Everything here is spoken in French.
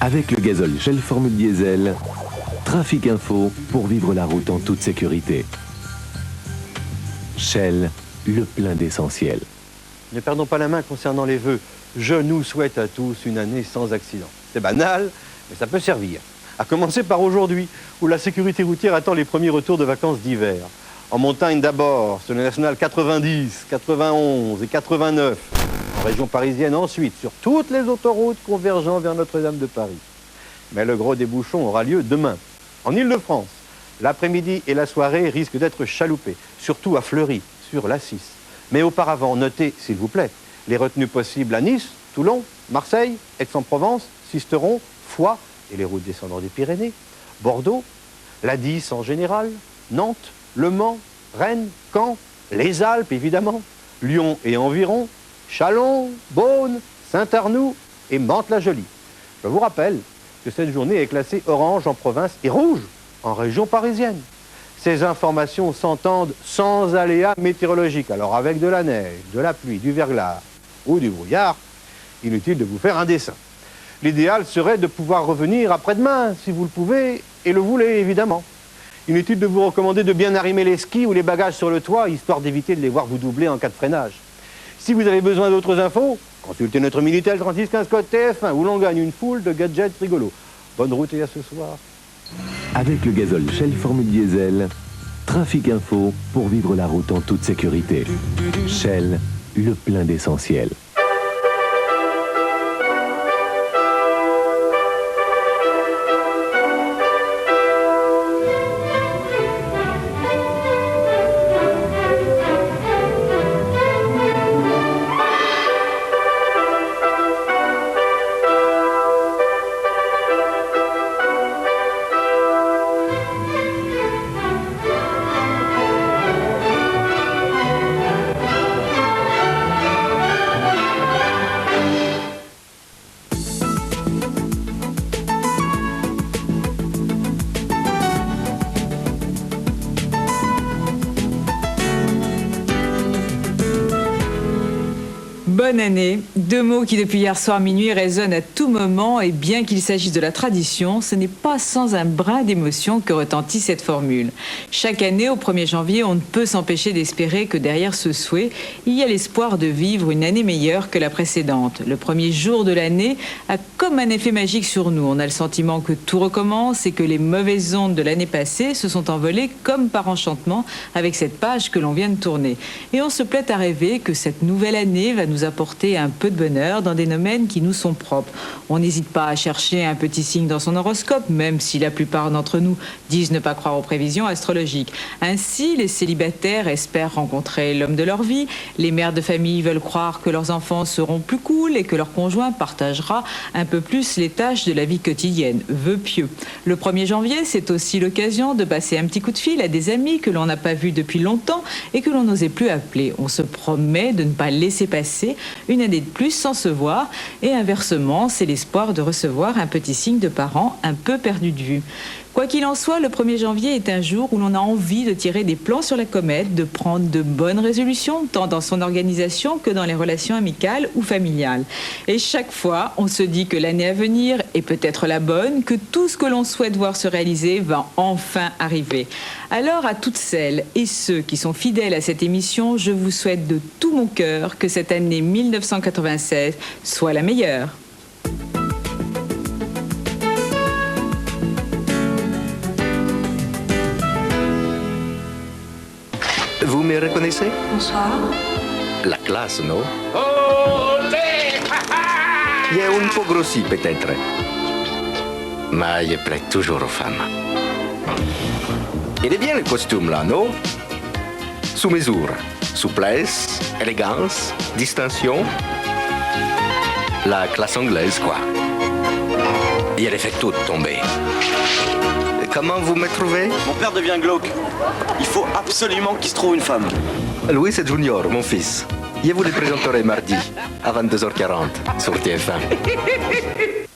Avec le gazole Shell Formule Diesel, Trafic Info pour vivre la route en toute sécurité. Shell, le plein d'essentiel. Ne perdons pas la main concernant les vœux. Je nous souhaite à tous une année sans accident. C'est banal, mais ça peut servir. À commencer par aujourd'hui, où la sécurité routière attend les premiers retours de vacances d'hiver. En montagne d'abord, sur les nationales 90, 91 et 89. En région parisienne ensuite, sur toutes les autoroutes convergeant vers Notre-Dame de Paris. Mais le gros des bouchons aura lieu demain. En Île-de-France, l'après-midi et la soirée risquent d'être chaloupés, surtout à Fleury, sur l'A6. Mais auparavant, notez, s'il vous plaît, les retenues possibles à Nice, Toulon, Marseille, Aix-en-Provence, Sisteron, Foix et les routes descendant des Pyrénées, Bordeaux, la 10 en général, Nantes, Le Mans, Rennes, Caen, les Alpes évidemment, Lyon et environ, Châlons, Beaune, Saint-Arnoux et Mantes-la-Jolie. Je vous rappelle que cette journée est classée orange en province et rouge en région parisienne. Ces informations s'entendent sans aléas météorologiques. Alors avec de la neige, de la pluie, du verglas ou du brouillard, inutile de vous faire un dessin. L'idéal serait de pouvoir revenir après-demain, si vous le pouvez et le voulez évidemment. Inutile de vous recommander de bien arrimer les skis ou les bagages sur le toit, histoire d'éviter de les voir vous doubler en cas de freinage. Si vous avez besoin d'autres infos, consultez notre Minitel 3615 code TF1 où l'on gagne une foule de gadgets rigolos. Bonne route et à ce soir. Avec le gazole Shell Formule Diesel, Trafic Info pour vivre la route en toute sécurité. Shell, le plein d'essentiel. Bonne année. Deux mots qui depuis hier soir minuit résonnent à tout moment et bien qu'il s'agisse de la tradition, ce n'est pas sans un brin d'émotion que retentit cette formule. Chaque année, au 1er janvier, on ne peut s'empêcher d'espérer que derrière ce souhait, il y a l'espoir de vivre une année meilleure que la précédente. Le premier jour de l'année a comme un effet magique sur nous. On a le sentiment que tout recommence et que les mauvaises ondes de l'année passée se sont envolées comme par enchantement avec cette page que l'on vient de tourner. Et on se plaît à rêver que cette nouvelle année va nous apporter un peu de bonheur dans des domaines qui nous sont propres. On n'hésite pas à chercher un petit signe dans son horoscope, même si la plupart d'entre nous disent ne pas croire aux prévisions astrologiques. Ainsi, les célibataires espèrent rencontrer l'homme de leur vie, les mères de famille veulent croire que leurs enfants seront plus cool et que leur conjoint partagera un peu plus les tâches de la vie quotidienne. Vœux pieux. Le 1er janvier, c'est aussi l'occasion de passer un petit coup de fil à des amis que l'on n'a pas vus depuis longtemps et que l'on n'osait plus appeler. On se promet de ne pas laisser passer une année de plus sans se voir et inversement, c'est l'espoir de recevoir un petit signe de parents un peu perdu de vue. Quoi qu'il en soit, le 1er janvier est un jour où l'on a envie de tirer des plans sur la comète, de prendre de bonnes résolutions, tant dans son organisation que dans les relations amicales ou familiales. Et chaque fois, on se dit que l'année à venir est peut-être la bonne, que tout ce que l'on souhaite voir se réaliser va enfin arriver. Alors, à toutes celles et ceux qui sont fidèles à cette émission, je vous souhaite de tout mon cœur que cette année 1996 soit la meilleure. Vous me reconnaissez? Bonsoir. La classe, non? Olé! Il est un peu grossi, peut-être. Mais il plaît toujours aux femmes. Il est bien le costume, là, non? Sous mesure. Souplesse, élégance, distinction. La classe anglaise, quoi. Et elle fait tout tomber. Comment vous me trouvez? Mon père devient glauque. Il faut absolument qu'il se trouve une femme. Louis, c'est Junior, mon fils. Je vous le présenterai mardi à 22h40 sur TF1.